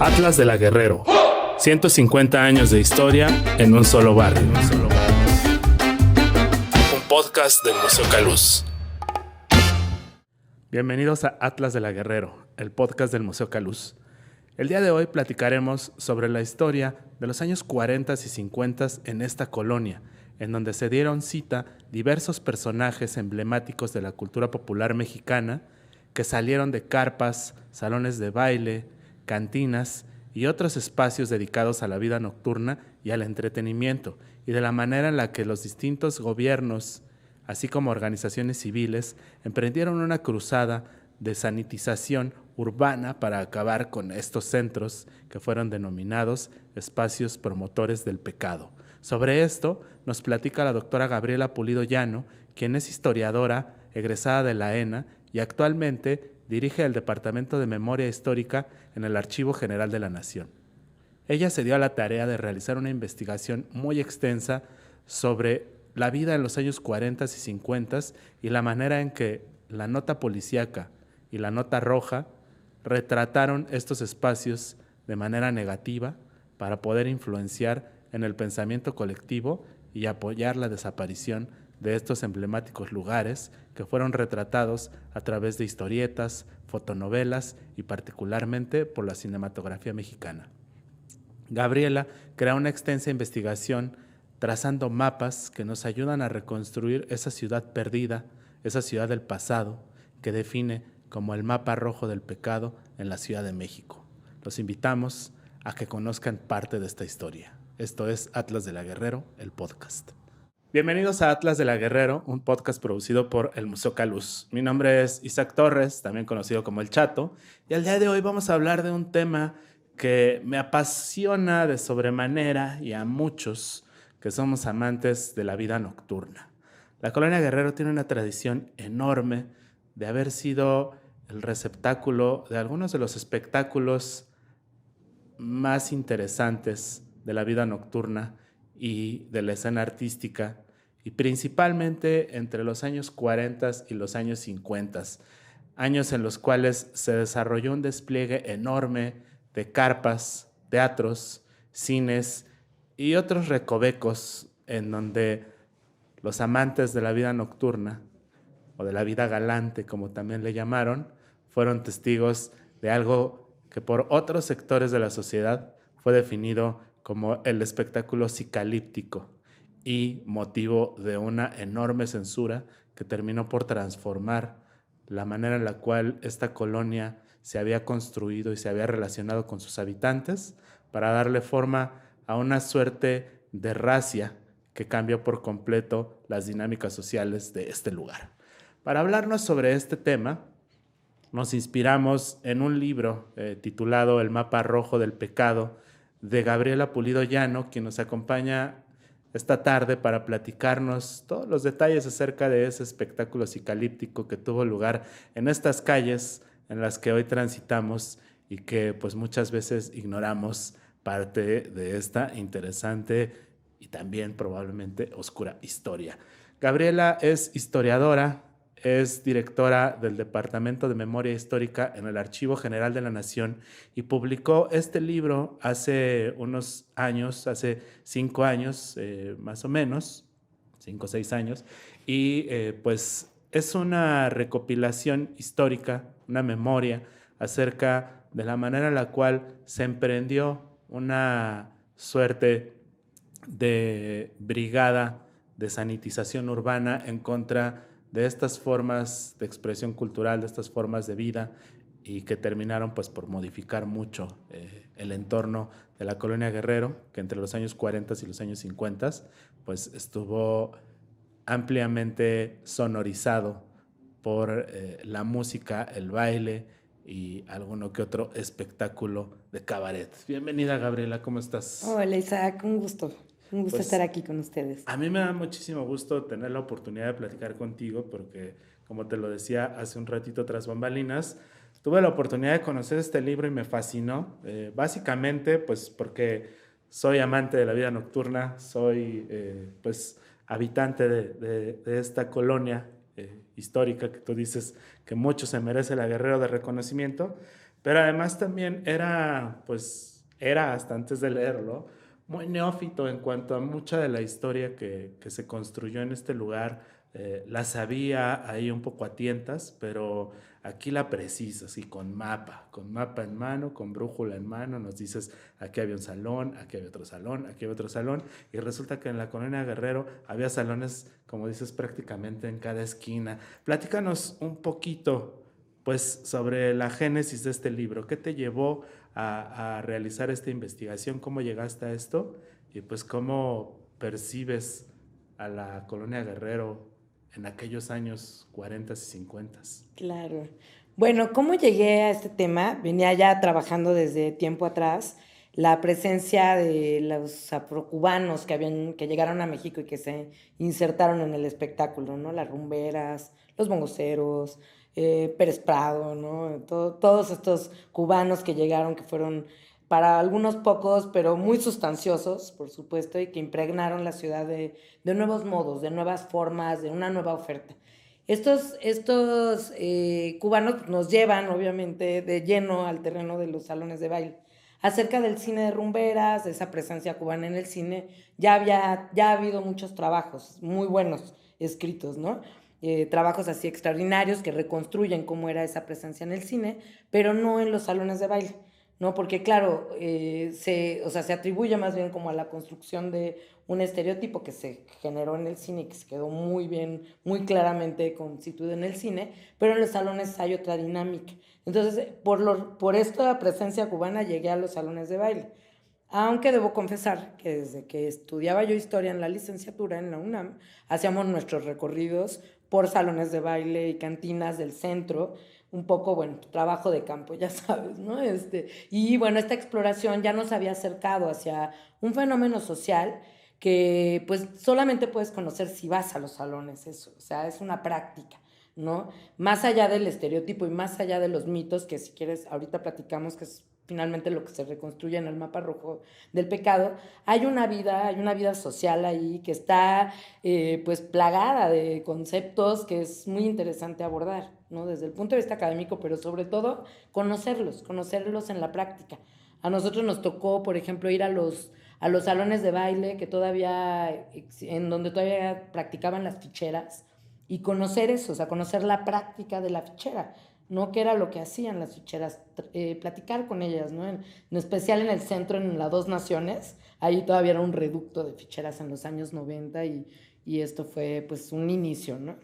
Atlas de la Guerrero. 150 años de historia en un solo barrio. Un podcast del Museo Caluz. Bienvenidos a Atlas de la Guerrero, el podcast del Museo Caluz. El día de hoy platicaremos sobre la historia de los años 40 y 50 en esta colonia, en donde se dieron cita diversos personajes emblemáticos de la cultura popular mexicana que salieron de carpas, salones de baile, cantinas y otros espacios dedicados a la vida nocturna y al entretenimiento, y de la manera en la que los distintos gobiernos, así como organizaciones civiles, emprendieron una cruzada de sanitización urbana para acabar con estos centros que fueron denominados espacios promotores del pecado. Sobre esto nos platica la doctora Gabriela Pulido Llano, quien es historiadora egresada de la ENA y actualmente dirige el Departamento de Memoria Histórica en el Archivo General de la Nación. Ella se dio a la tarea de realizar una investigación muy extensa sobre la vida en los años 40 y 50 y la manera en que la nota policíaca y la nota roja retrataron estos espacios de manera negativa para poder influenciar en el pensamiento colectivo y apoyar la desaparición de estos emblemáticos lugares que fueron retratados a través de historietas, fotonovelas y particularmente por la cinematografía mexicana. Gabriela crea una extensa investigación trazando mapas que nos ayudan a reconstruir esa ciudad perdida, esa ciudad del pasado, que define como el mapa rojo del pecado en la Ciudad de México. Los invitamos a que conozcan parte de esta historia. Esto es Atlas de la Guerrero, el podcast. Bienvenidos a Atlas de la Guerrero, un podcast producido por el Museo Caluz. Mi nombre es Isaac Torres, también conocido como El Chato, y el día de hoy vamos a hablar de un tema que me apasiona de sobremanera y a muchos que somos amantes de la vida nocturna. La colonia Guerrero tiene una tradición enorme de haber sido el receptáculo de algunos de los espectáculos más interesantes de la vida nocturna y de la escena artística, y principalmente entre los años 40 y los años 50, años en los cuales se desarrolló un despliegue enorme de carpas, teatros, cines y otros recovecos en donde los amantes de la vida nocturna o de la vida galante, como también le llamaron, fueron testigos de algo que por otros sectores de la sociedad fue definido como el espectáculo psicalíptico y motivo de una enorme censura que terminó por transformar la manera en la cual esta colonia se había construido y se había relacionado con sus habitantes para darle forma a una suerte de racia que cambió por completo las dinámicas sociales de este lugar. Para hablarnos sobre este tema, nos inspiramos en un libro titulado El mapa rojo del pecado de Gabriela Pulido Llano, quien nos acompaña esta tarde para platicarnos todos los detalles acerca de ese espectáculo psicalíptico que tuvo lugar en estas calles en las que hoy transitamos y que pues muchas veces ignoramos parte de esta interesante y también probablemente oscura historia. Gabriela es historiadora, es directora del Departamento de Memoria Histórica en el Archivo General de la Nación y publicó este libro hace unos años, hace 5 años más o menos, 5 o 6 años, y pues es una recopilación histórica, una memoria acerca de la manera en la cual se emprendió una suerte de brigada de sanitización urbana en contra de estas formas de expresión cultural, de estas formas de vida, y que terminaron pues por modificar mucho el entorno de la colonia Guerrero, que entre los años 40 y los años 50 pues estuvo ampliamente sonorizado por la música, el baile y alguno que otro espectáculo de cabaret. Bienvenida, Gabriela, ¿cómo estás? Hola, Isaac, un gusto Pues, estar aquí con ustedes. A mí me da muchísimo gusto tener la oportunidad de platicar contigo porque, como te lo decía hace un ratito tras bambalinas, tuve la oportunidad de conocer este libro y me fascinó, básicamente pues porque soy amante de la vida nocturna, soy pues habitante de esta colonia histórica, que tú dices que mucho se merece la Guerrero de reconocimiento, pero además también era hasta antes de leerlo, muy neófito en cuanto a mucha de la historia que se construyó en este lugar. La sabía ahí un poco a tientas, pero aquí la precisas y con mapa en mano, con brújula en mano, nos dices, aquí había un salón, aquí había otro salón, aquí había otro salón, y resulta que en la colonia Guerrero había salones, como dices, prácticamente en cada esquina. Platícanos un poquito, pues, sobre la génesis de este libro. ¿Qué te llevó a realizar esta investigación? ¿Cómo llegaste a esto? Y pues, ¿cómo percibes a la colonia Guerrero en aquellos años 40 y 50? Claro. Bueno, ¿cómo llegué a este tema? Venía ya trabajando desde tiempo atrás la presencia de los afrocubanos que llegaron a México y que se insertaron en el espectáculo, ¿no? Las rumberas, los bongoceros, Pérez Prado, ¿no? Todos estos cubanos que llegaron, que fueron para algunos pocos, pero muy sustanciosos, por supuesto, y que impregnaron la ciudad de nuevos modos, de nuevas formas, de una nueva oferta. Estos cubanos nos llevan, obviamente, de lleno al terreno de los salones de baile. Acerca del cine de rumberas, de esa presencia cubana en el cine, ya ha habido muchos trabajos muy buenos escritos, ¿no? Trabajos así extraordinarios que reconstruyen cómo era esa presencia en el cine, pero no en los salones de baile, ¿no? Porque claro, se atribuye más bien como a la construcción de un estereotipo que se generó en el cine y que se quedó muy bien, muy claramente constituido en el cine, pero en los salones hay otra dinámica. Entonces, por esta presencia cubana llegué a los salones de baile. Aunque debo confesar que desde que estudiaba yo historia en la licenciatura en la UNAM, hacíamos nuestros recorridos por salones de baile y cantinas del centro, un poco, bueno, trabajo de campo, ya sabes, ¿no? Y bueno, esta exploración ya nos había acercado hacia un fenómeno social que pues solamente puedes conocer si vas a los salones, eso, o sea, es una práctica, ¿no? Más allá del estereotipo y más allá de los mitos, que si quieres ahorita platicamos, que es finalmente lo que se reconstruye en el mapa rojo del pecado, hay una vida social ahí que está pues plagada de conceptos que es muy interesante abordar, ¿no? Desde el punto de vista académico, pero sobre todo conocerlos en la práctica. A nosotros nos tocó, por ejemplo, ir a los salones de baile en donde todavía practicaban las ficheras y conocer eso, o sea, conocer la práctica de la fichera, ¿no? ¿Qué era lo que hacían las ficheras? Platicar con ellas, ¿no? En especial en el centro, en la Dos Naciones, ahí todavía era un reducto de ficheras en los años 90 y esto fue pues un inicio, ¿no?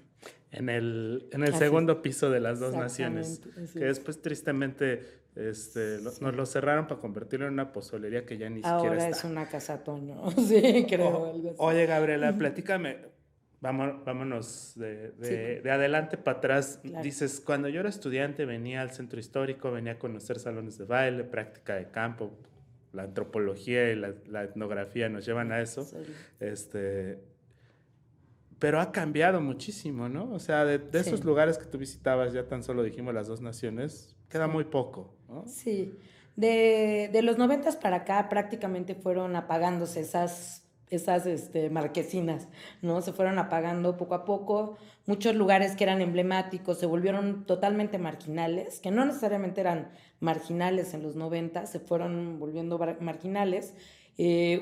En el Así es. segundo piso de las Dos Naciones, Exactamente, así que es. después tristemente Sí. nos lo cerraron para convertirlo en una pozolería que ya ni siquiera Ahora es está. una casa Toño, sí, creo, algo así. Oye, Gabriela, platícame, vámonos Sí, de adelante para atrás. claro. Dices, cuando yo era estudiante venía al centro histórico, venía a conocer salones de baile, práctica de campo, la antropología y la etnografía nos llevan a eso. Absoluto. Este, pero ha cambiado muchísimo, ¿no? O sea, de esos Sí. lugares que tú visitabas, ya tan solo dijimos las Dos Naciones, queda Sí. muy poco, ¿no? Sí, de los 90 para acá prácticamente fueron apagándose esas marquesinas, ¿no? Se fueron apagando poco a poco. Muchos lugares que eran emblemáticos se volvieron totalmente marginales, que no necesariamente eran marginales en los 90, se fueron volviendo marginales.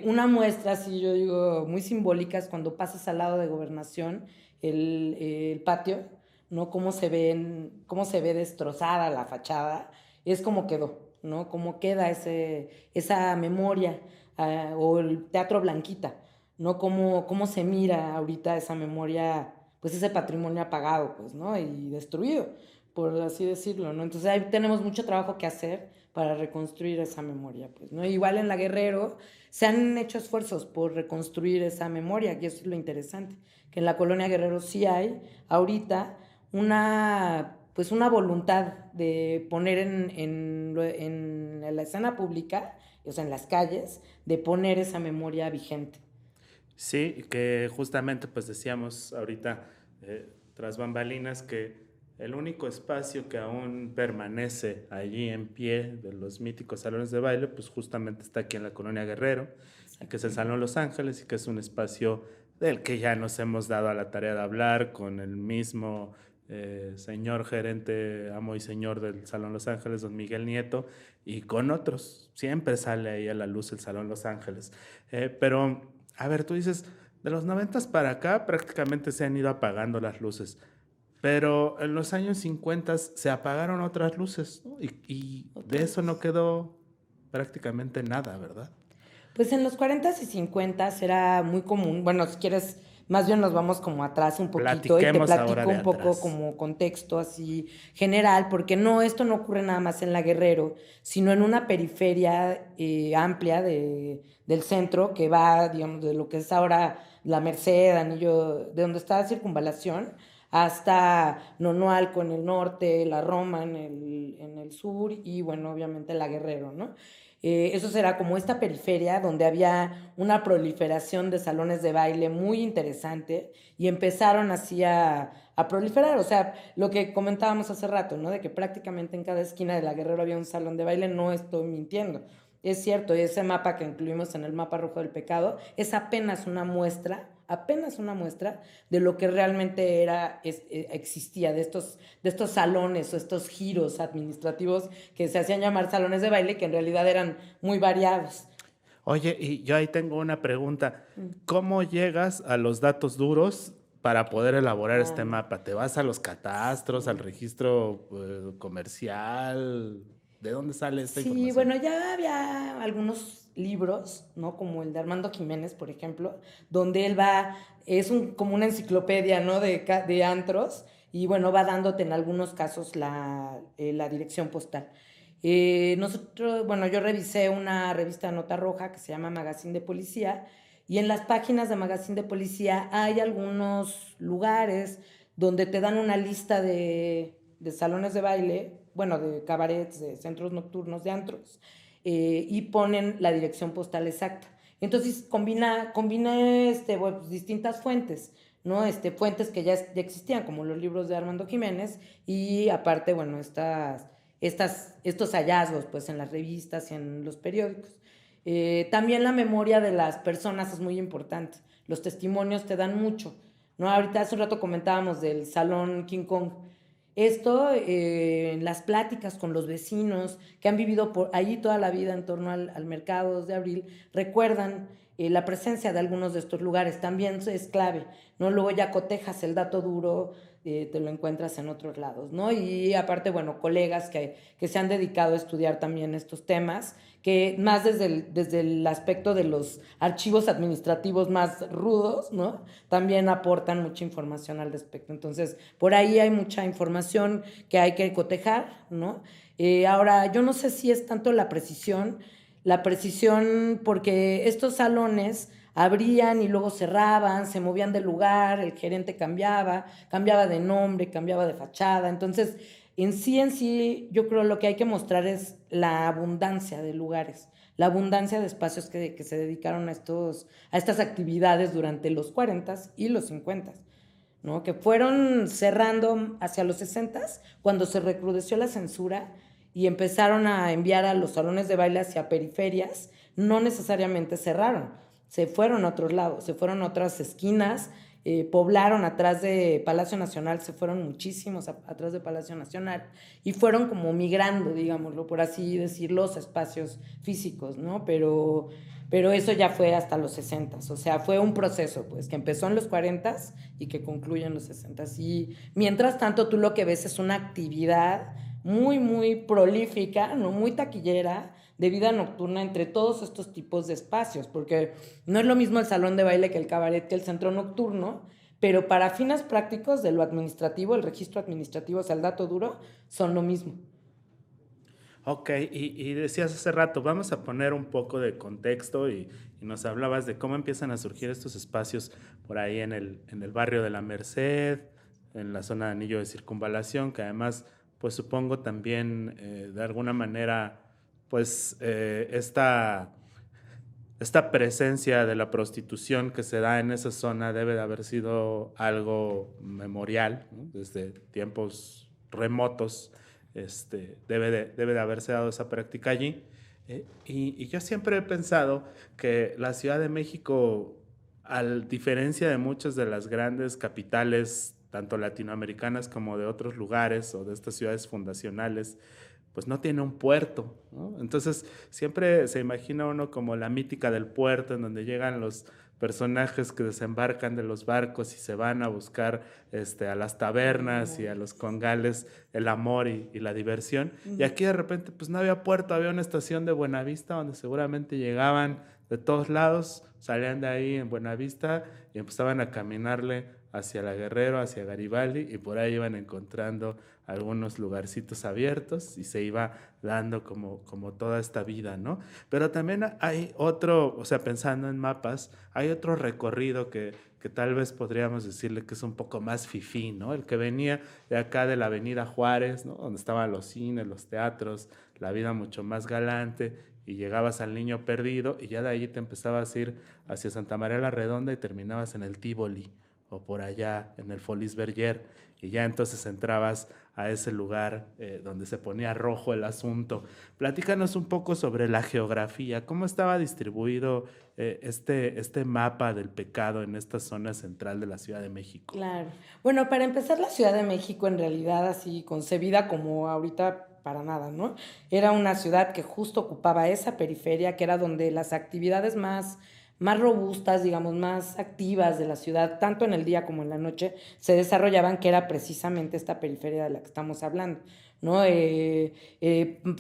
Una muestra, así yo digo, muy simbólica es cuando pasas al lado de Gobernación, el patio, ¿no? Cómo se ve destrozada la fachada, es como quedó, ¿no? Cómo queda esa memoria, o el Teatro Blanquita, ¿no? Cómo se mira ahorita esa memoria, pues ese patrimonio apagado, pues, ¿no? Y destruido, por así decirlo, ¿no? Entonces ahí tenemos mucho trabajo que hacer para reconstruir esa memoria, pues, ¿no? Igual en La Guerrero se han hecho esfuerzos por reconstruir esa memoria, y eso es lo interesante, que en la colonia Guerrero sí hay ahorita pues una voluntad de poner en la escena pública, o sea, en las calles, de poner esa memoria vigente. Sí, que justamente pues decíamos ahorita tras bambalinas que el único espacio que aún permanece allí en pie de los míticos salones de baile pues justamente está aquí en la Colonia Guerrero, que es el Exactamente. Salón Los Ángeles y que es un espacio del que ya nos hemos dado a la tarea de hablar con el mismo señor gerente, amo y señor del Salón Los Ángeles, don Miguel Nieto, y con otros. Siempre sale ahí a la luz el Salón Los Ángeles. Pero, a ver, tú dices, de los 90 para acá prácticamente se han ido apagando las luces. Pero en los años 50 se apagaron otras luces, ¿no? Y de eso no quedó prácticamente nada, ¿verdad? Pues en los 40s y 50s era muy común, bueno, si quieres, más bien nos vamos como atrás un poquito y te Platiquemos ahora platico de un poco atrás. como contexto así general, porque no, esto no ocurre nada más en La Guerrero, sino en una periferia amplia del centro que va, digamos, de lo que es ahora la Merced, Anillo, de donde está la Circunvalación, hasta Nonualco en el norte, la Roma en el sur y bueno, obviamente La Guerrero, ¿no? Eso será como esta periferia donde había una proliferación de salones de baile muy interesante y empezaron así a proliferar. O sea, lo que comentábamos hace rato, ¿no? De que prácticamente en cada esquina de La Guerrero había un salón de baile, no estoy mintiendo. Es cierto, y ese mapa que incluimos en el mapa rojo del pecado es apenas una muestra de lo que realmente existía, de estos salones o estos giros administrativos que se hacían llamar salones de baile, que en realidad eran muy variados. Oye, y yo ahí tengo una pregunta. ¿Cómo llegas a los datos duros para poder elaborar Ah, este mapa? ¿Te vas a los catastros, al sí. registro comercial? ¿De dónde sale esta Sí, información? bueno, ya había algunos libros, ¿no? Como el de Armando Jiménez, por ejemplo, donde él va, como una enciclopedia, ¿no? De antros, y bueno, va dándote en algunos casos la dirección postal. Nosotros, bueno, yo revisé una revista de nota roja que se llama Magazine de Policía, y en las páginas de Magazine de Policía hay algunos lugares donde te dan una lista de salones de baile, bueno, de cabarets, de centros nocturnos, de antros, y ponen la dirección postal exacta. Entonces combina bueno, pues, distintas fuentes, ¿no? Fuentes que ya existían, como los libros de Armando Jiménez, y aparte, bueno, estos hallazgos, pues, en las revistas y en los periódicos. También la memoria de las personas es muy importante. Los testimonios te dan mucho, ¿no? Ahorita hace un rato comentábamos del Salón King Kong. Esto, en las pláticas con los vecinos que han vivido por allí toda la vida en torno al mercado 2 de abril, recuerdan la presencia de algunos de estos lugares. También es clave, ¿no? Luego ya cotejas el dato duro, te lo encuentras en otros lados, ¿no? Y aparte, bueno, colegas que se han dedicado a estudiar también estos temas, que más desde el aspecto de los archivos administrativos más rudos, ¿no? También aportan mucha información al respecto. Entonces, por ahí hay mucha información que hay que cotejar, ¿no? Ahora, yo no sé si es tanto la precisión porque estos salones abrían y luego cerraban, se movían de lugar, el gerente cambiaba de nombre, cambiaba de fachada. Entonces, en sí, yo creo lo que hay que mostrar es la abundancia de lugares, la abundancia de espacios que se dedicaron a estas actividades durante los 40 y los 50, ¿no? Que fueron cerrando hacia los 60 cuando se recrudeció la censura y empezaron a enviar a los salones de baile hacia periferias, no necesariamente cerraron, se fueron a otros lados, se fueron a otras esquinas, poblaron atrás de Palacio Nacional, se fueron muchísimos atrás de Palacio Nacional y fueron como migrando, digámoslo, por así decir, los espacios físicos, ¿no? Pero eso ya fue hasta los 60, o sea, fue un proceso, pues, que empezó en los 40 y que concluye en los 60. Y mientras tanto, tú lo que ves es una actividad muy, muy prolífica, ¿no? Muy taquillera, de vida nocturna entre todos estos tipos de espacios, porque no es lo mismo el salón de baile que el cabaret, que el centro nocturno, pero para fines prácticos de lo administrativo, el registro administrativo, o sea, el dato duro, son lo mismo. Ok, y decías hace rato, vamos a poner un poco de contexto y nos hablabas de cómo empiezan a surgir estos espacios por ahí en el barrio de la Merced, en la zona de Anillo de Circunvalación, que además, pues supongo también de alguna manera, pues esta presencia de la prostitución que se da en esa zona debe de haber sido algo memorial, ¿no? Desde tiempos remotos, debe de haberse dado esa práctica allí. Y yo siempre he pensado que la Ciudad de México, a diferencia de muchas de las grandes capitales tanto latinoamericanas como de otros lugares o de estas ciudades fundacionales, pues no tiene un puerto, ¿no? Entonces siempre se imagina uno como la mítica del puerto en donde llegan los personajes que desembarcan de los barcos y se van a buscar a las tabernas y a los congales el amor y la diversión. Y aquí de repente pues no había puerto, había una estación de Buenavista donde seguramente llegaban de todos lados, salían de ahí en Buenavista y empezaban a caminarle hacia La Guerrero, hacia Garibaldi, y por ahí iban encontrando algunos lugarcitos abiertos y se iba dando como toda esta vida, ¿no? Pero también hay otro, o sea, pensando en mapas, hay otro recorrido que tal vez podríamos decirle que es un poco más fifí, ¿no? El que venía de acá de la Avenida Juárez, ¿no? Donde estaban los cines, los teatros, la vida mucho más galante, y llegabas al Niño Perdido y ya de ahí te empezabas a ir hacia Santa María la Redonda y terminabas en el Tívoli o por allá en el Folies Bergère, y ya entonces entrabas a ese lugar donde se ponía rojo el asunto. Platícanos un poco sobre la geografía, cómo estaba distribuido este mapa del pecado en esta zona central de la Ciudad de México. Claro. Bueno, para empezar, la Ciudad de México en realidad así concebida como ahorita para nada, ¿no? Era una ciudad que justo ocupaba esa periferia, que era donde las actividades más robustas, digamos, más activas de la ciudad, tanto en el día como en la noche, se desarrollaban, que era precisamente esta periferia de la que estamos hablando, ¿no?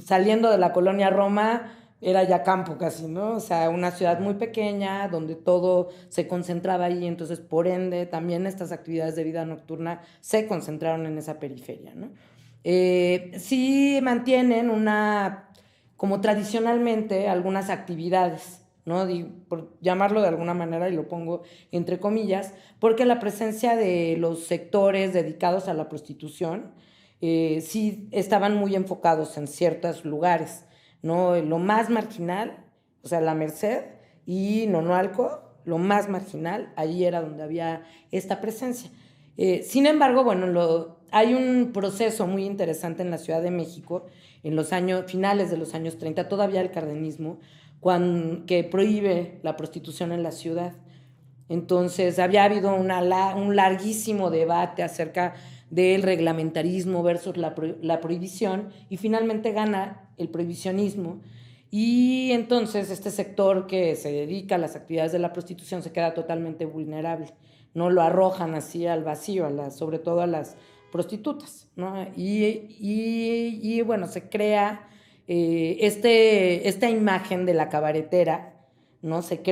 Saliendo de la colonia Roma, era ya campo casi, ¿no? O sea, una ciudad muy pequeña donde todo se concentraba ahí, entonces por ende también estas actividades de vida nocturna se concentraron en esa periferia, ¿no? Sí mantienen como tradicionalmente, algunas actividades, ¿no? Por llamarlo de alguna manera, y lo pongo entre comillas, porque la presencia de los sectores dedicados a la prostitución sí estaban muy enfocados en ciertos lugares, ¿no? Lo más marginal, o sea, La Merced y Nonoalco, lo más marginal, ahí era donde había esta presencia. Sin embargo, bueno, hay un proceso muy interesante en la Ciudad de México, en los finales de los años 30, todavía el cardenismo, que prohíbe la prostitución en la ciudad. Entonces, había habido un larguísimo debate acerca del reglamentarismo versus la prohibición, y finalmente gana el prohibicionismo, y entonces este sector que se dedica a las actividades de la prostitución se queda totalmente vulnerable, no lo arrojan así al vacío, sobre todo a las prostitutas, ¿no? Y bueno, se crea esta imagen de la cabaretera, ¿no? Se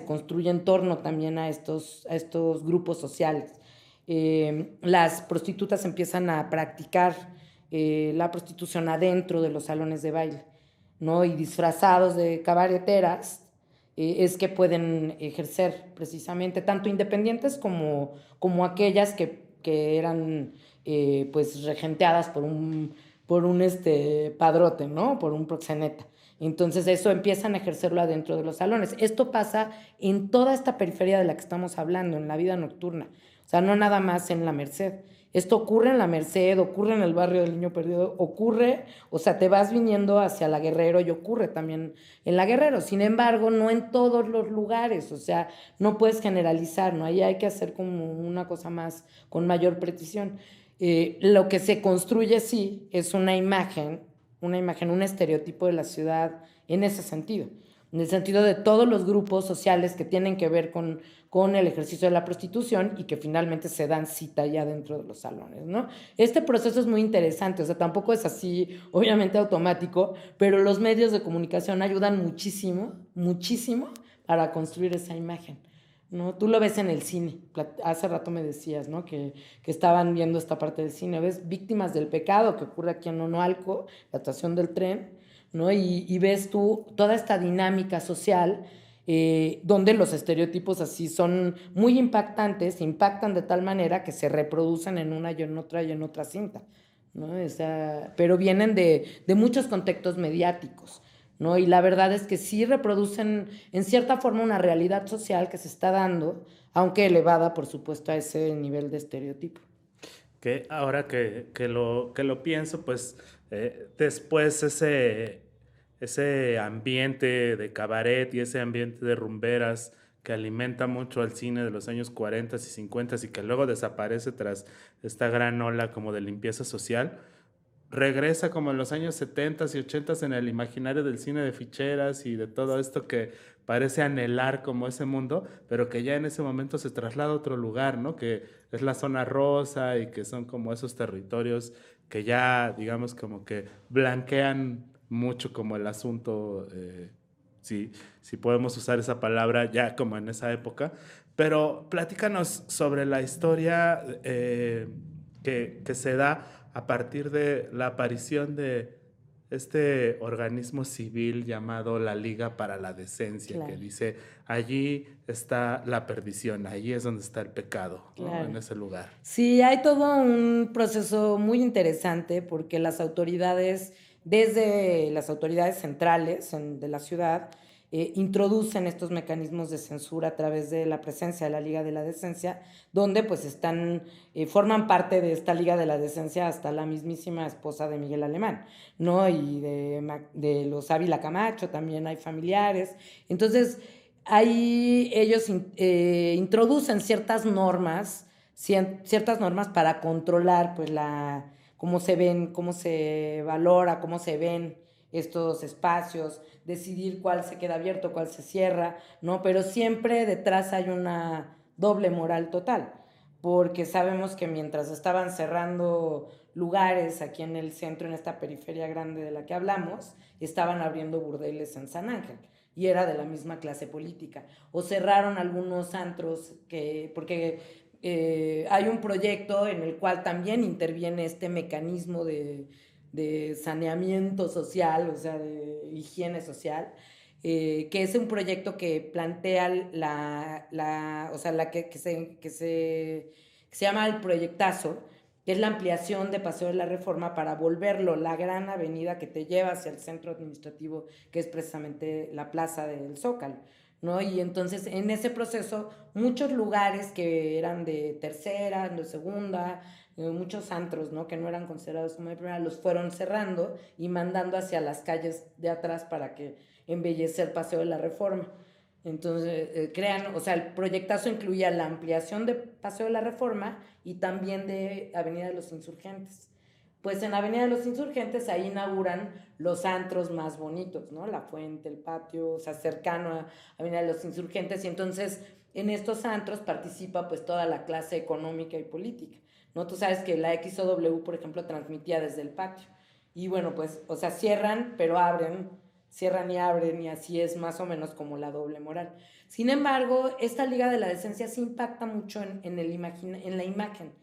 construye en torno también a estos grupos sociales. Las prostitutas empiezan a practicar la prostitución adentro de los salones de baile, ¿no? Y disfrazados de cabareteras es que pueden ejercer precisamente, tanto independientes como aquellas que eran pues regenteadas por un padrote, ¿no? Por un proxeneta. Entonces eso empiezan a ejercerlo adentro de los salones. Esto pasa en toda esta periferia de la que estamos hablando, en la vida nocturna. O sea, no nada más en La Merced. Esto ocurre en La Merced, ocurre en el barrio del Niño Perdido, ocurre, o sea, te vas viniendo hacia La Guerrero y ocurre también en La Guerrero. Sin embargo, no en todos los lugares, o sea, no puedes generalizar, ¿no? Ahí hay que hacer como una cosa más, con mayor precisión. Lo que se construye, sí, es una imagen, un estereotipo de la ciudad en ese sentido, en el sentido de todos los grupos sociales que tienen que ver con el ejercicio de la prostitución y que finalmente se dan cita ya dentro de los salones, ¿no? Este proceso es muy interesante, o sea, tampoco es así, obviamente automático, pero los medios de comunicación ayudan muchísimo, muchísimo para construir esa imagen, ¿no? Tú lo ves en el cine, hace rato me decías, ¿no? Que estaban viendo esta parte del cine, ves Víctimas del Pecado, que ocurre aquí en Nonoalco, la estación del tren, ¿no? Y ves tú toda esta dinámica social donde los estereotipos así son muy impactantes, impactan de tal manera que se reproducen en una y en otra cinta, ¿no? O sea, pero vienen de muchos contextos mediáticos, ¿no? Y la verdad es que sí reproducen en cierta forma una realidad social que se está dando, aunque elevada, por supuesto, a ese nivel de estereotipo. Que ahora que lo pienso, pues después ese ambiente de cabaret y ese ambiente de rumberas que alimenta mucho al cine de los años 40 y 50 y que luego desaparece tras esta gran ola como de limpieza social, regresa como en los años 70 y 80 en el imaginario del cine de ficheras y de todo esto que parece anhelar como ese mundo, pero que ya en ese momento se traslada a otro lugar, ¿no? Que es la zona rosa y que son como esos territorios que ya, digamos, como que blanquean mucho como el asunto, si podemos usar esa palabra ya como en esa época. Pero platícanos sobre la historia que se da a partir de la aparición de este organismo civil llamado la Liga para la Decencia, Claro. que dice, allí está la perdición, allí es donde está el pecado, ¿no? Claro. En ese lugar. Sí, hay todo un proceso muy interesante porque las autoridades, desde las autoridades centrales de la ciudad, introducen estos mecanismos de censura a través de la presencia de la Liga de la Decencia, donde pues forman parte de esta Liga de la Decencia hasta la mismísima esposa de Miguel Alemán, ¿no? Y de los Ávila Camacho también hay familiares. Entonces, ahí ellos introducen ciertas normas para controlar pues cómo se ven, cómo se valora, cómo se ven estos espacios, decidir cuál se queda abierto, cuál se cierra, ¿no? Pero siempre detrás hay una doble moral total, porque sabemos que mientras estaban cerrando lugares aquí en el centro, en esta periferia grande de la que hablamos, estaban abriendo burdeles en San Ángel y era de la misma clase política. O cerraron algunos antros porque hay un proyecto en el cual también interviene este mecanismo de saneamiento social, o sea, de higiene social, que es un proyecto que plantea que se llama el proyectazo, que es la ampliación de Paseo de la Reforma para volverlo la gran avenida que te lleva hacia el centro administrativo, que es precisamente la plaza del Zócalo, ¿no? Y entonces en ese proceso muchos lugares que eran de tercera, de segunda, muchos antros, ¿no? Que no eran considerados como de primera, los fueron cerrando y mandando hacia las calles de atrás para que embellecer Paseo de la Reforma. Entonces, el proyectazo incluía la ampliación de Paseo de la Reforma y también de Avenida de los Insurgentes. Pues en Avenida de los Insurgentes ahí inauguran los antros más bonitos, ¿no? La Fuente, el Patio, o sea, cercano a Avenida de los Insurgentes. Y entonces en estos antros participa pues toda la clase económica y política, ¿no? Tú sabes que la XOW, por ejemplo, transmitía desde el Patio. Y bueno, pues, o sea, cierran, pero abren, cierran y abren, y así es más o menos como la doble moral. Sin embargo, esta Liga de la Decencia sí impacta mucho en la imagen,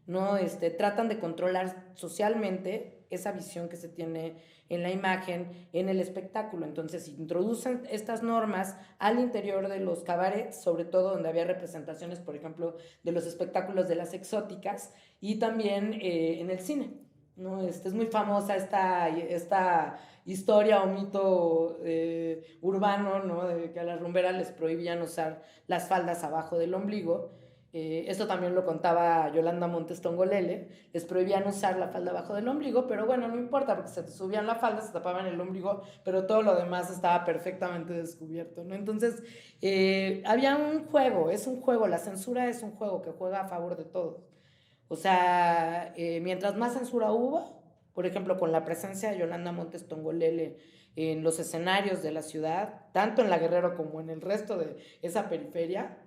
¿no? Tratan de controlar socialmente esa visión que se tiene en la imagen, en el espectáculo. Entonces introducen estas normas al interior de los cabarets, sobre todo donde había representaciones, por ejemplo, de los espectáculos de las exóticas, y también en el cine, ¿no? Es muy famosa esta historia o mito urbano, ¿no? De que a las rumberas les prohibían usar las faldas abajo del ombligo. Esto también lo contaba Yolanda Montes Tongolele. Les prohibían usar la falda abajo del ombligo, pero bueno, no importa, porque se subían la falda, se tapaban el ombligo, pero todo lo demás estaba perfectamente descubierto, ¿no? Entonces, había un juego, es un juego, la censura es un juego que juega a favor de todos. O sea, mientras más censura hubo, por ejemplo, con la presencia de Yolanda Montes Tongolele en los escenarios de la ciudad, tanto en La Guerrero como en el resto de esa periferia,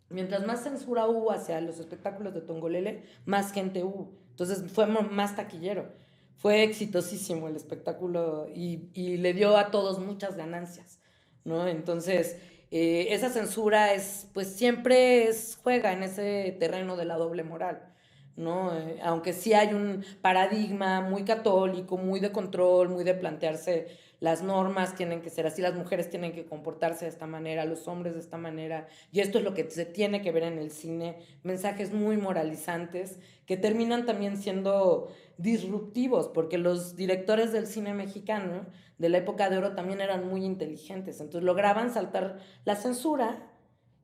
mientras más censura hubo hacia los espectáculos de Tongolele, más gente hubo. Entonces fue más taquillero. Fue exitosísimo el espectáculo y le dio a todos muchas ganancias, ¿no? Entonces, esa censura pues siempre juega en ese terreno de la doble moral, ¿no? Aunque sí hay un paradigma muy católico, muy de control, muy de plantearse las normas tienen que ser así, las mujeres tienen que comportarse de esta manera, los hombres de esta manera, y esto es lo que se tiene que ver en el cine, mensajes muy moralizantes que terminan también siendo disruptivos, porque los directores del cine mexicano de la época de oro también eran muy inteligentes, entonces lograban saltar la censura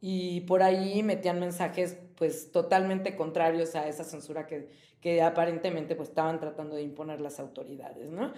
y por ahí metían mensajes pues totalmente contrarios a esa censura que aparentemente pues estaban tratando de imponer las autoridades, ¿no?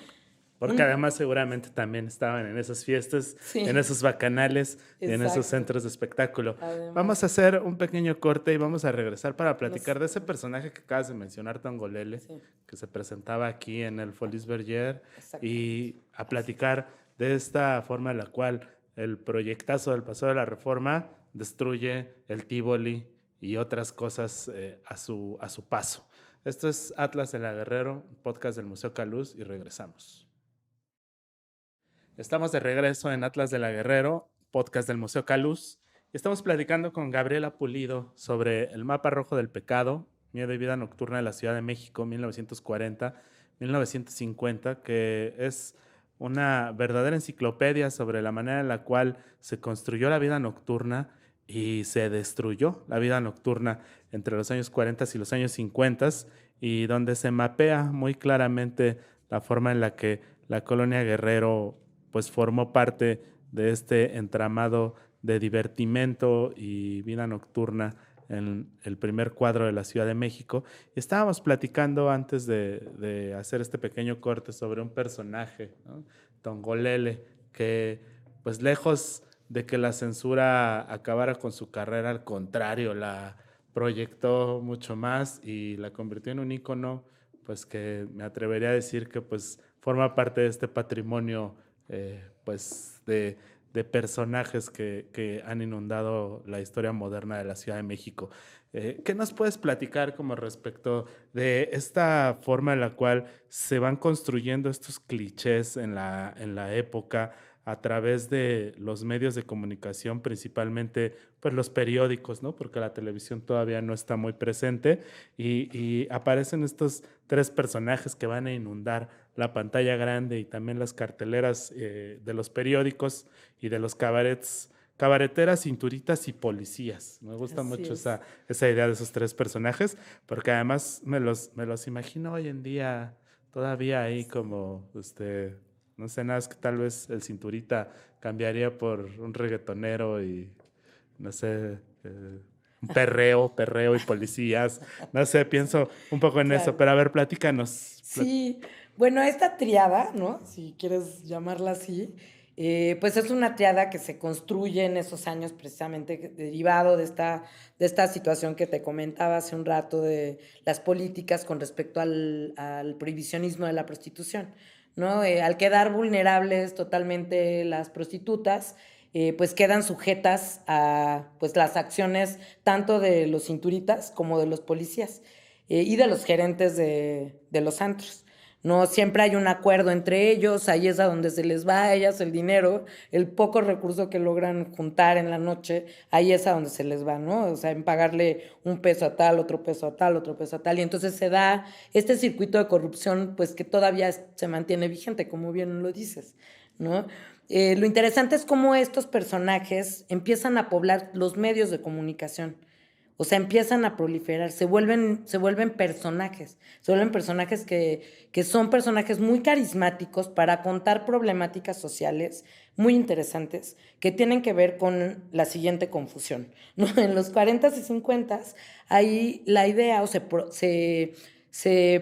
Porque además seguramente también estaban en esas fiestas, Sí. en esos bacanales, y en esos Exacto. centros de espectáculo. Además. Vamos a hacer un pequeño corte y vamos a regresar para platicar de ese personaje que acabas de mencionar, Tongolele, Sí. que se presentaba aquí en el Folies Bergère, Exacto. y a platicar de esta forma en la cual el proyectazo del Paseo de la Reforma destruye el Tívoli y otras cosas a su paso. Esto es Atlas de la Guerrero, podcast del Museo Caluz, y regresamos. Estamos de regreso en Atlas de la Guerrero, podcast del Museo Caluz, y estamos platicando con Gabriela Pulido sobre el mapa rojo del pecado, miedo y vida nocturna de la Ciudad de México, 1940-1950, que es una verdadera enciclopedia sobre la manera en la cual se construyó la vida nocturna y se destruyó la vida nocturna entre los años 40 y los años 50, y donde se mapea muy claramente la forma en la que la colonia Guerrero pues formó parte de este entramado de divertimento y vida nocturna en el primer cuadro de la Ciudad de México. Y estábamos platicando antes de hacer este pequeño corte sobre un personaje, ¿no? Tongolele, que pues lejos de que la censura acabara con su carrera, al contrario, la proyectó mucho más y la convirtió en un ícono, pues que me atrevería a decir que pues forma parte de este patrimonio pues de personajes que han inundado la historia moderna de la Ciudad de México. ¿Qué nos puedes platicar como respecto de esta forma en la cual se van construyendo estos clichés en la época a través de los medios de comunicación, principalmente pues los periódicos, ¿no? Porque la televisión todavía no está muy presente, y aparecen estos tres personajes que van a inundar la pantalla grande y también las carteleras de los periódicos y de los cabareteras, cinturitas y policías. Me gusta mucho esa idea de esos tres personajes, porque además me los imagino hoy en día todavía ahí como, no sé, nada, es que tal vez el cinturita cambiaría por un reggaetonero y, no sé, un perreo y policías. No sé, pienso un poco en eso, pero a ver, platícanos. Sí, bueno, esta triada, ¿no? Si quieres llamarla así, pues es una triada que se construye en esos años precisamente derivado de esta situación que te comentaba hace un rato de las políticas con respecto al prohibicionismo de la prostitución, ¿no? Al quedar vulnerables totalmente las prostitutas, pues quedan sujetas a pues, las acciones tanto de los cinturitas como de los policías y de los gerentes de los antros. No siempre hay un acuerdo entre ellos, ahí es a donde se les va a ellas el dinero, el poco recurso que logran juntar en la noche, ahí es a donde se les va, ¿no? O sea, en pagarle un peso a tal, otro peso a tal, otro peso a tal, y entonces se da este circuito de corrupción, pues que todavía se mantiene vigente, como bien lo dices, ¿no? Lo interesante es cómo estos personajes empiezan a poblar los medios de comunicación. O sea, empiezan a proliferar, se vuelven personajes, que son personajes muy carismáticos para contar problemáticas sociales muy interesantes que tienen que ver con la siguiente confusión, ¿no? En los 40s y 50s, ahí la idea, o se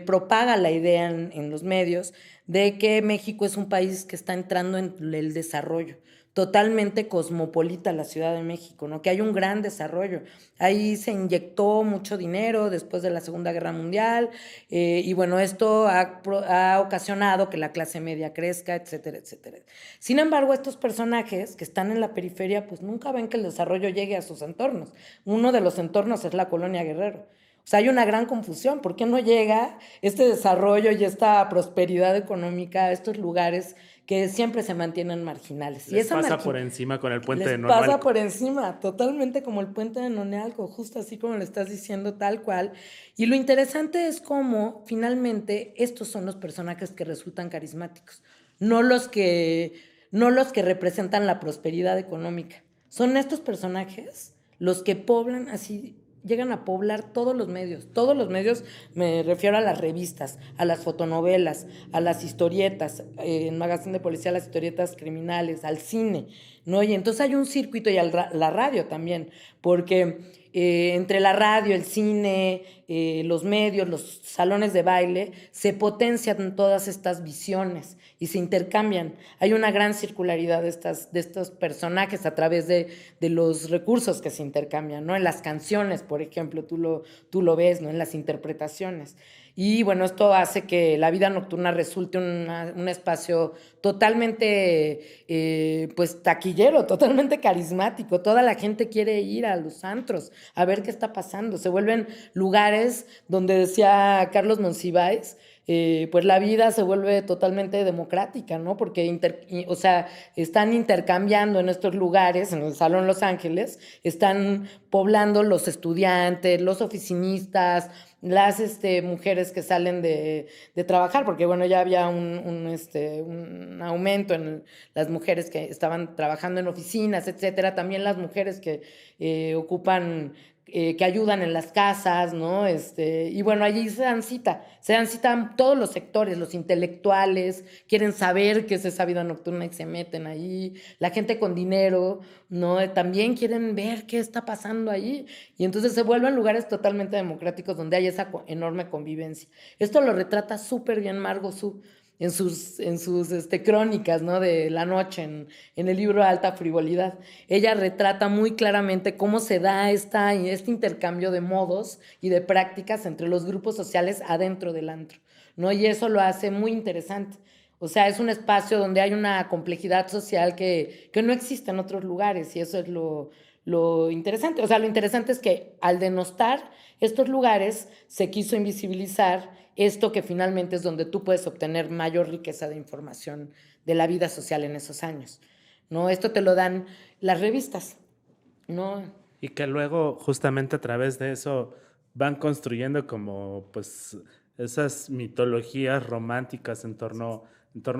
propaga la idea en los medios de que México es un país que está entrando en el desarrollo, totalmente cosmopolita la Ciudad de México, ¿no? Que hay un gran desarrollo. Ahí se inyectó mucho dinero después de la Segunda Guerra Mundial y bueno, esto ha ocasionado que la clase media crezca, etcétera, etcétera. Sin embargo, estos personajes que están en la periferia pues nunca ven que el desarrollo llegue a sus entornos. Uno de los entornos es la Colonia Guerrero. O sea, hay una gran confusión. ¿Por qué no llega este desarrollo y esta prosperidad económica a estos lugares que siempre se mantienen marginales? Les pasa por encima con el puente de Nonualco. Les pasa por encima, totalmente como el puente de Nonualco, justo así como lo estás diciendo, tal cual. Y lo interesante es cómo finalmente estos son los personajes que resultan carismáticos, no los que representan la prosperidad económica. Son estos personajes los que poblan así, llegan a poblar todos los medios, me refiero a las revistas, a las fotonovelas, a las historietas, en Magazine de Policía, a las historietas criminales, al cine, ¿no? Y entonces hay un circuito, y la radio también, porque entre la radio, el cine, los medios, los salones de baile, se potencian todas estas visiones y se intercambian. Hay una gran circularidad de estos personajes a través de los recursos que se intercambian, ¿no? En las canciones, por ejemplo, tú lo ves, ¿no? En las interpretaciones. Y bueno, esto hace que la vida nocturna resulte un espacio totalmente, pues, taquillero, totalmente carismático. Toda la gente quiere ir a los antros a ver qué está pasando. Se vuelven lugares donde, decía Carlos Monsiváis, pues la vida se vuelve totalmente democrática, ¿no? Porque, o sea, están intercambiando en estos lugares, en el Salón Los Ángeles, están poblando los estudiantes, los oficinistas, las mujeres que salen de trabajar, porque bueno, ya había un aumento en las mujeres que estaban trabajando en oficinas, etcétera, también las mujeres que ocupan, que ayudan en las casas, ¿no? Y bueno, allí se dan cita todos los sectores, los intelectuales, quieren saber qué es esa vida nocturna y se meten ahí, la gente con dinero, ¿no? También quieren ver qué está pasando ahí, y entonces se vuelven lugares totalmente democráticos donde hay esa enorme convivencia. Esto lo retrata súper bien Margot Su en sus crónicas, ¿no? De la noche, en el libro Alta Frivolidad. Ella retrata muy claramente cómo se da este intercambio de modos y de prácticas entre los grupos sociales adentro del antro, ¿no? Y eso lo hace muy interesante. O sea, es un espacio donde hay una complejidad social que no existe en otros lugares, y eso es lo interesante. O sea, lo interesante es que al denostar estos lugares se quiso invisibilizar esto que finalmente es donde tú puedes obtener mayor riqueza de información de la vida social en esos años, ¿no? Esto te lo dan las revistas, ¿no? Y que luego justamente a través de eso van construyendo como pues esas mitologías románticas en torno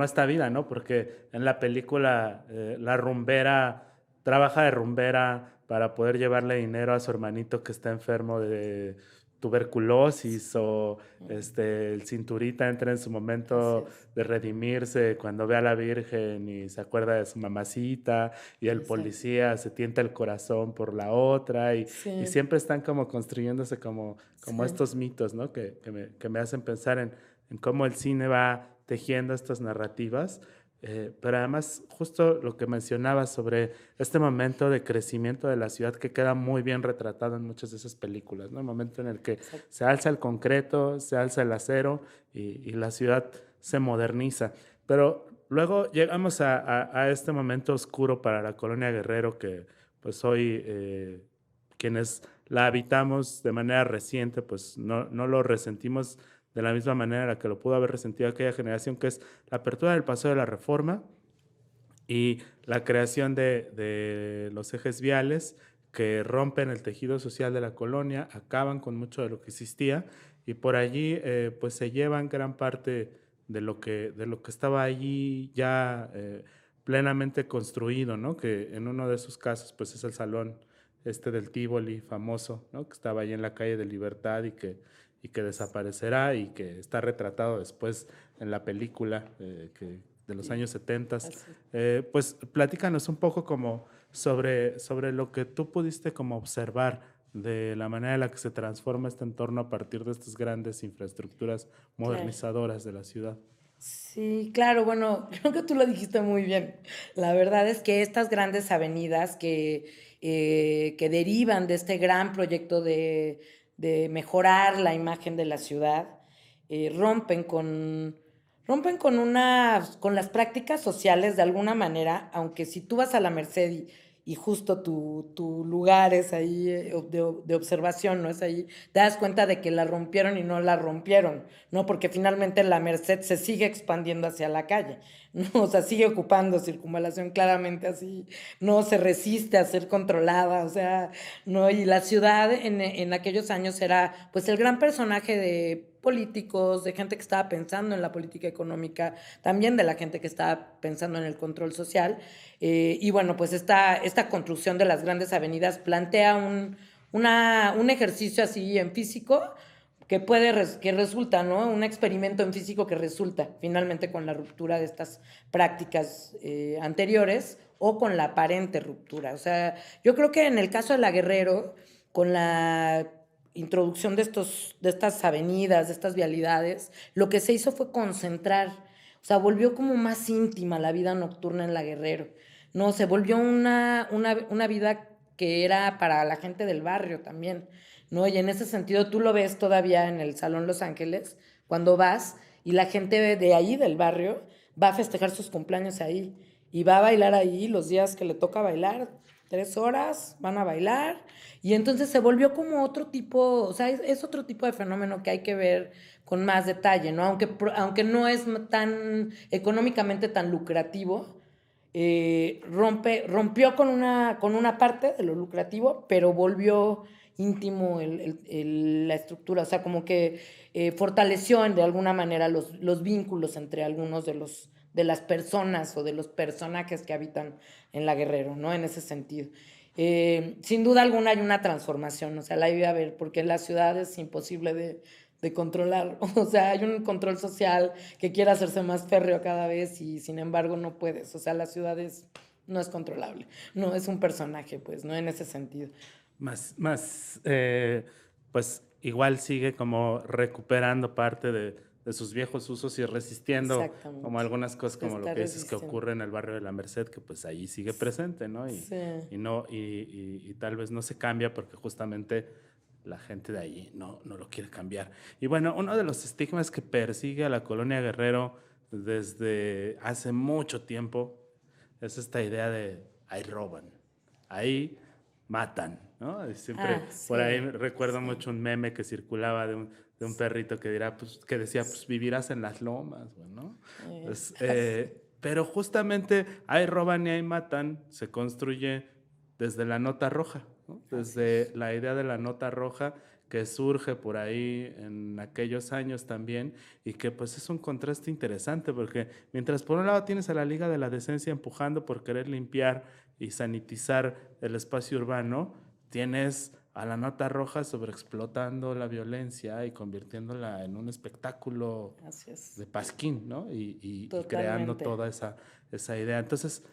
a esta vida, ¿no? Porque en la película la rumbera trabaja de rumbera para poder llevarle dinero a su hermanito que está enfermo de tuberculosis, o el cinturita entra en su momento de redimirse cuando ve a la Virgen y se acuerda de su mamacita, y el Exacto. policía se tienta el corazón por la otra, y Sí, siempre están como construyéndose como sí. estos mitos, ¿no? Que me hacen pensar en cómo el cine va tejiendo estas narrativas. Pero además, justo lo que mencionabas sobre este momento de crecimiento de la ciudad que queda muy bien retratado en muchas de esas películas, ¿no? El momento en el que Exacto. se alza el concreto, se alza el acero, y la ciudad se moderniza. Pero luego llegamos a este momento oscuro para la colonia Guerrero, que pues hoy quienes la habitamos de manera reciente, pues no lo resentimos de la misma manera en la que lo pudo haber resentido aquella generación, que es la apertura del Paseo de la Reforma y la creación de los ejes viales que rompen el tejido social de la colonia, acaban con mucho de lo que existía, y por allí pues se llevan gran parte de lo que estaba allí ya plenamente construido, ¿no? Que en uno de esos casos pues es el salón del Tívoli famoso, ¿no? Que estaba ahí en la calle de Libertad, y que desaparecerá, y que está retratado después en la película de los años 70. Así. Pues platícanos un poco como sobre lo que tú pudiste como observar de la manera en la que se transforma este entorno a partir de estas grandes infraestructuras Claro. modernizadoras de la ciudad. Sí, claro, bueno, creo que tú lo dijiste muy bien. La verdad es que estas grandes avenidas que derivan de este gran proyecto de mejorar la imagen de la ciudad, rompen con las prácticas sociales de alguna manera, aunque si tú vas a la Merced y justo tu lugar es ahí de observación, ¿no? Es ahí, te das cuenta de que la rompieron y no la rompieron, ¿no? Porque finalmente la Merced se sigue expandiendo hacia la calle, ¿no? O sea, sigue ocupando circunvalación claramente así, no se resiste a ser controlada, o sea, ¿no? Y la ciudad en aquellos años era pues el gran personaje de políticos, de gente que estaba pensando en la política económica, también de la gente que estaba pensando en el control social. Y bueno, pues esta construcción de las grandes avenidas plantea un ejercicio así en físico que resulta, ¿no? Un experimento en físico que resulta finalmente con la ruptura de estas prácticas anteriores, o con la aparente ruptura. O sea, yo creo que en el caso de la Guerrero, con la introducción de estas avenidas, de estas vialidades, lo que se hizo fue concentrar, o sea, volvió como más íntima la vida nocturna en la Guerrero, ¿no? Se volvió una vida que era para la gente del barrio también, ¿no? Y en ese sentido tú lo ves todavía en el Salón Los Ángeles, cuando vas y la gente de ahí, del barrio, va a festejar sus cumpleaños ahí y va a bailar ahí los días que le toca bailar, 3 horas, van a bailar y entonces se volvió como otro tipo, o sea, es otro tipo de fenómeno que hay que ver con más detalle, ¿no? Aunque no es tan económicamente tan lucrativo, rompió con una parte de lo lucrativo, pero volvió íntimo la estructura, o sea, como que fortaleció de alguna manera los vínculos entre algunos de las personas o de los personajes que habitan en la Guerrero, ¿no? En ese sentido. Sin duda alguna hay una transformación, o sea, la iba a ver, porque la ciudad es imposible de controlar, o sea, hay un control social que quiere hacerse más férreo cada vez y sin embargo no puedes, o sea, la ciudad no es controlable, no es un personaje, pues, no en ese sentido. Pues igual sigue como recuperando parte de sus viejos usos y resistiendo como Exactamente. algunas cosas como lo Está que dices que resistiendo. ocurre en el barrio de la Merced, que pues ahí sigue presente, ¿no? Sí. Y tal vez no se cambia porque justamente la gente de ahí no lo quiere cambiar. Y bueno, uno de los estigmas que persigue a la colonia Guerrero desde hace mucho tiempo es esta idea de ahí roban, ahí matan, ¿no? Y siempre por ahí Sí, recuerdo sí. mucho un meme que circulaba de un perrito que dirá, pues, que decía, pues vivirás en las lomas, güey, ¿no? Pues, Sí. pero justamente ahí roban y ahí matan se construye desde la nota roja, ¿no? Así Desde es. la idea de la nota roja que surge por ahí en aquellos años también y que pues es un contraste interesante porque mientras por un lado tienes a la Liga de la Decencia empujando por querer limpiar y sanitizar el espacio urbano, tienes a la nota roja sobreexplotando la violencia y convirtiéndola en un espectáculo Así es. de pasquín, ¿no? Y creando Totalmente. toda esa idea. Entonces,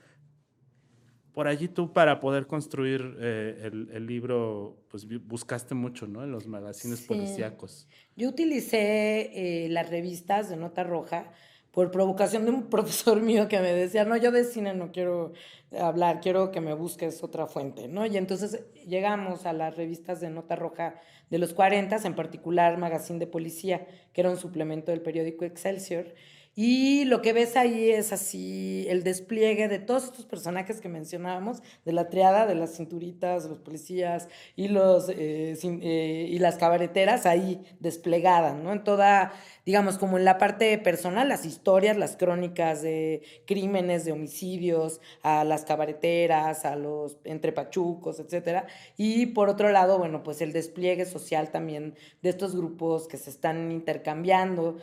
por allí tú para poder construir el libro, pues buscaste mucho, ¿no? En los magazines Sí. policíacos. Yo utilicé las revistas de Nota Roja por provocación de un profesor mío que me decía, no, yo de cine no quiero hablar, quiero que me busques otra fuente, ¿no? Y entonces llegamos a las revistas de Nota Roja de los 40, en particular Magazine de Policía, que era un suplemento del periódico Excelsior, y lo que ves ahí es así el despliegue de todos estos personajes que mencionábamos, de la triada, de las cinturitas, los policías y las cabareteras ahí desplegadas, ¿no? En toda, digamos, como en la parte personal, las historias, las crónicas de crímenes, de homicidios, a las cabareteras, a los entrepachucos, etcétera. Y por otro lado, bueno, pues el despliegue social también de estos grupos que se están intercambiando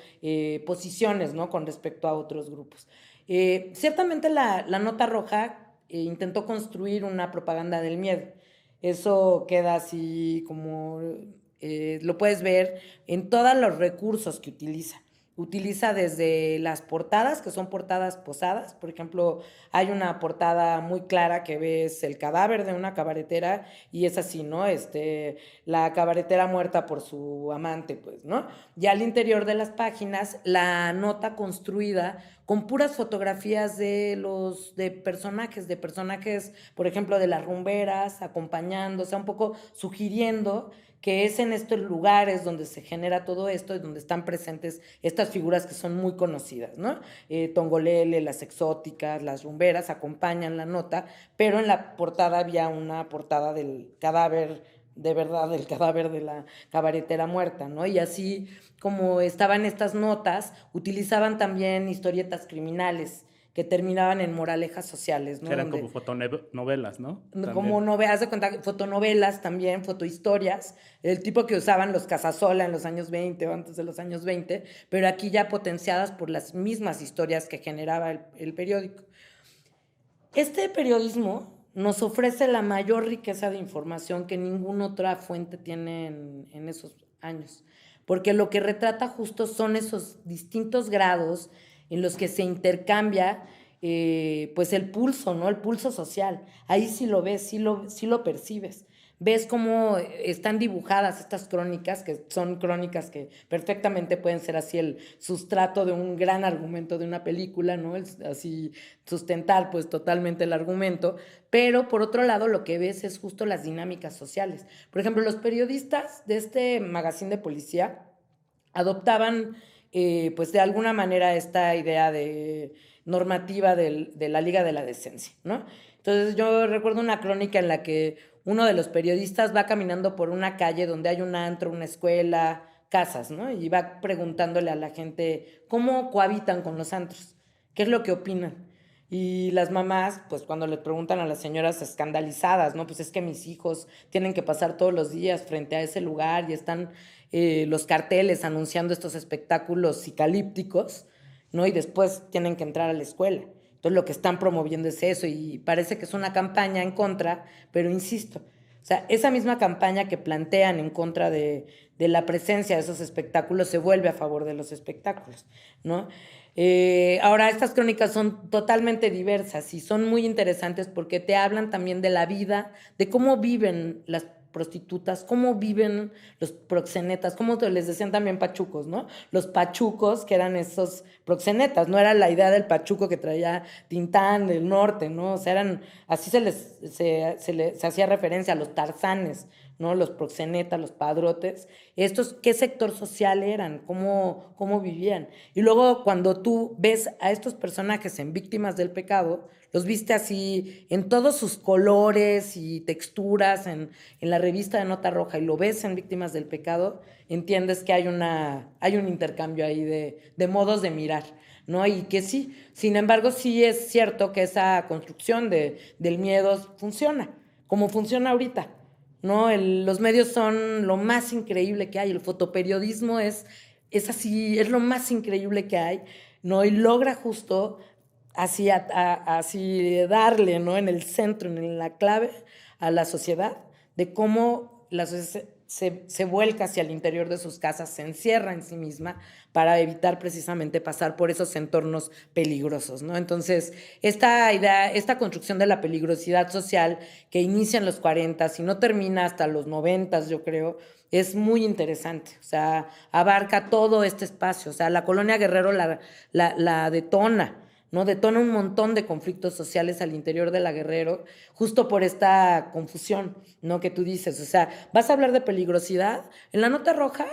posiciones, ¿no? Con respecto a otros grupos. Ciertamente la nota roja intentó construir una propaganda del miedo. Eso queda así como lo puedes ver en todos los recursos que utiliza. Utiliza desde las portadas, que son portadas posadas. Por ejemplo, hay una portada muy clara que ves el cadáver de una cabaretera y es así, ¿no? La cabaretera muerta por su amante, pues, ¿no? Y al interior de las páginas, la nota construida con puras fotografías de personajes, por ejemplo, de las rumberas, acompañando, o sea, un poco sugiriendo que es en estos lugares donde se genera todo esto y donde están presentes estas figuras que son muy conocidas, ¿no? Tongolele, las exóticas, las rumberas acompañan la nota, pero en la portada había una portada del cadáver de verdad, del cadáver de la cabaretera muerta, ¿no? Y así como estaban estas notas, utilizaban también historietas criminales que terminaban en moralejas sociales, Que ¿no? eran como Donde fotonovelas, ¿no? como También. novelas de cuenta, fotonovelas también, fotohistorias, el tipo que usaban los Casasola en los años 20 o antes de los años 20, pero aquí ya potenciadas por las mismas historias que generaba el periódico. Este periodismo nos ofrece la mayor riqueza de información que ninguna otra fuente tiene en esos años, porque lo que retrata justo son esos distintos grados en los que se intercambia pues el pulso, ¿no? El pulso social. Ahí sí lo ves, sí lo percibes. Ves cómo están dibujadas estas crónicas, que son crónicas que perfectamente pueden ser así el sustrato de un gran argumento de una película, ¿no? Así sustentar pues totalmente el argumento, pero por otro lado lo que ves es justo las dinámicas sociales. Por ejemplo, los periodistas de este magazine de policía adoptaban pues de alguna manera esta idea de normativa de la Liga de la Decencia, ¿no? Entonces yo recuerdo una crónica en la que uno de los periodistas va caminando por una calle donde hay un antro, una escuela, casas, ¿no? Y va preguntándole a la gente cómo cohabitan con los antros, qué es lo que opinan. Y las mamás, pues cuando le preguntan a las señoras escandalizadas, ¿no? Pues es que mis hijos tienen que pasar todos los días frente a ese lugar y están los carteles anunciando estos espectáculos psicalípticos, ¿no? Y después tienen que entrar a la escuela. Entonces lo que están promoviendo es eso y parece que es una campaña en contra, pero insisto, o sea, esa misma campaña que plantean en contra de la presencia de esos espectáculos se vuelve a favor de los espectáculos, ¿no? Ahora, estas crónicas son totalmente diversas y son muy interesantes porque te hablan también de la vida, de cómo viven las prostitutas, cómo viven los proxenetas, cómo les decían también pachucos, ¿no? Los pachucos, que eran esos proxenetas, no era la idea del pachuco que traía Tintán del norte, ¿no? O sea, eran, así se hacía referencia a los tarzanes, ¿no? Los proxenetas, los padrotes. Estos, ¿qué sector social eran? ¿Cómo vivían? Y luego cuando tú ves a estos personajes en Víctimas del Pecado, los viste así en todos sus colores y texturas en la revista de Nota Roja y lo ves en Víctimas del Pecado, entiendes que hay un intercambio ahí de modos de mirar, ¿no? Y que sí, sin embargo, sí es cierto que esa construcción del miedo funciona, como funciona ahorita, ¿no? Los medios son lo más increíble que hay, el fotoperiodismo es así, es lo más increíble que hay, ¿no? Y logra justo así, así darle, ¿no? En el centro, en la clave a la sociedad, de cómo la sociedad se vuelca hacia el interior de sus casas, se encierra en sí misma para evitar precisamente pasar por esos entornos peligrosos, ¿no? Entonces, esta idea, esta construcción de la peligrosidad social que inicia en los 40 y no termina hasta los 90, yo creo, es muy interesante, o sea, abarca todo este espacio, o sea, la colonia Guerrero la detona, ¿no? Detona un montón de conflictos sociales al interior de la Guerrero, justo por esta confusión, ¿no? Que tú dices, o sea, vas a hablar de peligrosidad. En la Nota Roja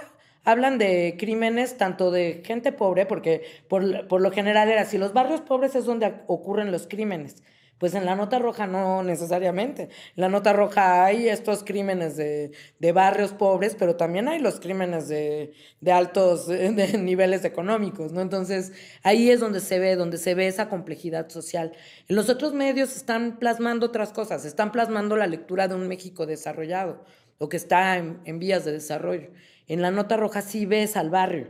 hablan de crímenes tanto de gente pobre, porque por lo general era así, los barrios pobres es donde ocurren los crímenes. Pues en la Nota Roja no necesariamente. En la Nota Roja hay estos crímenes de barrios pobres, pero también hay los crímenes de altos de niveles económicos, ¿no? Entonces ahí es donde se ve esa complejidad social. En los otros medios están plasmando otras cosas, están plasmando la lectura de un México desarrollado, o que está en vías de desarrollo. En la Nota Roja sí ves al barrio.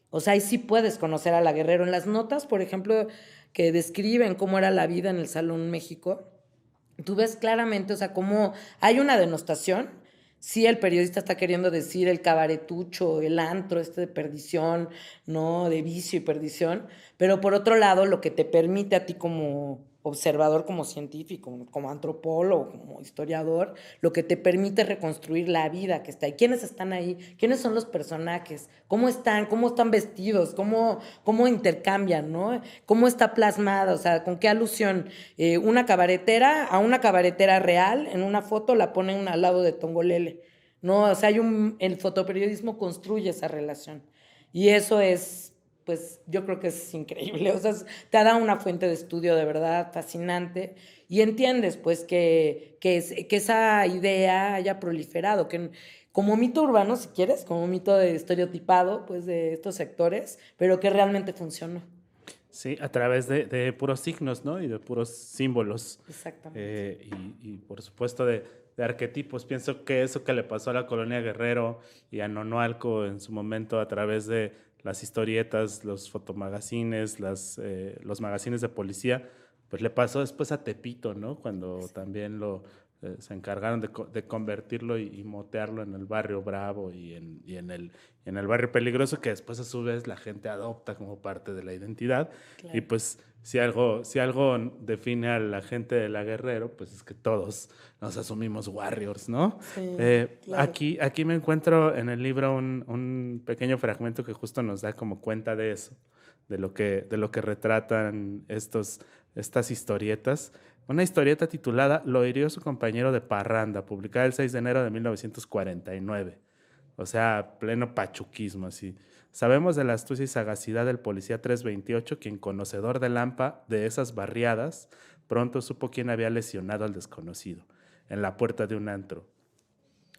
O sea, ahí sí puedes conocer a la Guerrero. En las notas, por ejemplo, que describen cómo era la vida en el Salón México, tú ves claramente, o sea, cómo hay una denostación. Sí, el periodista está queriendo decir el cabaretucho, el antro, este de perdición, ¿no? De vicio y perdición. Pero por otro lado, lo que te permite a ti como observador, como científico, como antropólogo, como historiador, lo que te permite reconstruir la vida que está ahí. ¿Quiénes están ahí? ¿Quiénes son los personajes? ¿Cómo están vestidos? ¿Cómo intercambian, ¿no? ¿Cómo está plasmada? O sea, ¿con qué alusión? Una cabaretera a una cabaretera real, en una foto la ponen al lado de Tongolele, ¿no? O sea, el fotoperiodismo construye esa relación. Y eso es, pues, yo creo que es increíble. O sea, te da una fuente de estudio de verdad fascinante y entiendes, pues, que esa idea haya proliferado, que como mito urbano, si quieres, como mito de estereotipado, pues, de estos sectores, pero que realmente funcionó. Sí, a través de puros signos, ¿no? Y de puros símbolos. Exactamente. Y por supuesto de arquetipos. Pienso que eso que le pasó a la colonia Guerrero y a Nonualco en su momento a través de las historietas, los fotomagazines, los magazines de policía, pues le pasó después a Tepito, ¿no? Cuando también se encargaron de convertirlo y motearlo en el barrio bravo y en el barrio peligroso, que después a su vez la gente adopta como parte de la identidad. Claro. Y pues si algo define a la gente de la Guerrero, pues es que todos nos asumimos warriors, ¿no? Sí, claro. Aquí me encuentro en el libro un pequeño fragmento que justo nos da como cuenta de eso, de lo que retratan estas historietas. Una historieta titulada Lo hirió su compañero de parranda, publicada el 6 de enero de 1949. O sea, pleno pachuquismo, así. Sabemos de la astucia y sagacidad del policía 328, quien, conocedor de Lampa de esas barriadas, pronto supo quién había lesionado al desconocido, en la puerta de un antro.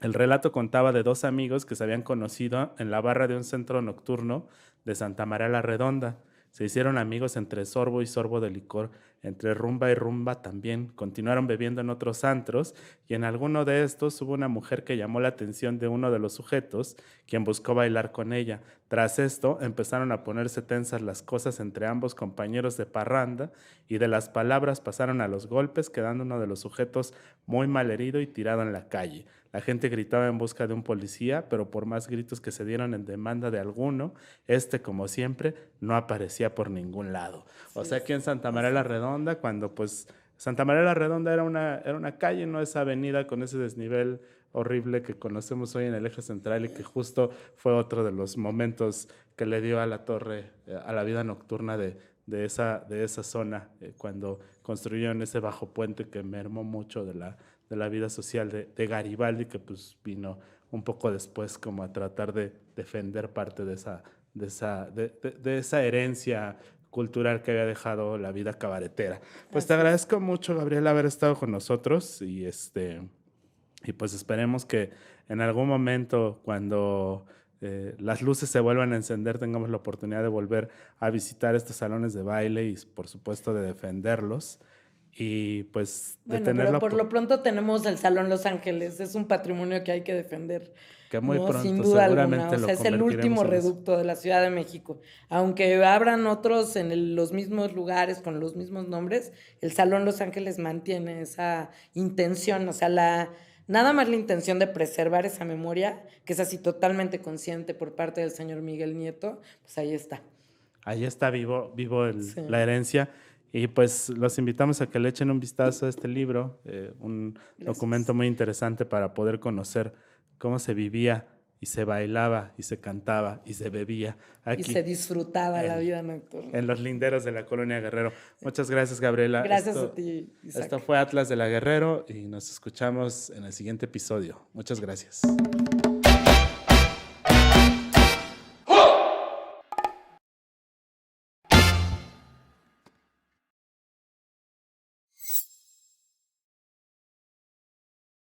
El relato contaba de dos amigos que se habían conocido en la barra de un centro nocturno de Santa María la Redonda. Se hicieron amigos entre sorbo y sorbo de licor, entre rumba y rumba también. Continuaron bebiendo en otros antros y en alguno de estos hubo una mujer que llamó la atención de uno de los sujetos, quien buscó bailar con ella. Tras esto empezaron a ponerse tensas las cosas entre ambos compañeros de parranda y de las palabras pasaron a los golpes, quedando uno de los sujetos muy mal herido y tirado en la calle. La gente gritaba en busca de un policía, pero por más gritos que se dieron en demanda de alguno, como siempre, no aparecía por ningún lado. O sea, aquí en Santa María la Redonda, cuando pues Santa María la Redonda era una calle, no esa avenida con ese desnivel horrible que conocemos hoy en el eje central y que justo fue otro de los momentos que le dio a la torre, a la vida nocturna de esa zona, cuando construyeron ese bajo puente que mermó mucho de la vida social de Garibaldi, que pues vino un poco después como a tratar de defender parte de esa herencia cultural que había dejado la vida cabaretera. Pues te agradezco mucho, Gabriela, haber estado con nosotros y pues esperemos que en algún momento, cuando las luces se vuelvan a encender, tengamos la oportunidad de volver a visitar estos salones de baile y por supuesto de defenderlos y pues de Bueno, tenerlo. pero por lo pronto tenemos el Salón Los Ángeles, es un patrimonio que hay que defender. Que muy No, pronto sin duda alguna, seguramente o lo sea, es el último convertiremos en eso. reducto de la Ciudad de México. Aunque abran otros en los mismos lugares con los mismos nombres, el Salón Los Ángeles mantiene esa intención, o sea, nada más la intención de preservar esa memoria, que es así totalmente consciente por parte del señor Miguel Nieto, pues ahí está. Ahí está vivo Sí. la herencia. Y pues los invitamos a que le echen un vistazo a este libro, un documento muy interesante para poder conocer cómo se vivía y se bailaba y se cantaba y se bebía aquí. Y se disfrutaba la vida nocturna. En los linderos de la Colonia Guerrero. Muchas gracias, Gabriela. Gracias a ti, Isaac. Esto fue Atlas de la Guerrero y nos escuchamos en el siguiente episodio. Muchas gracias.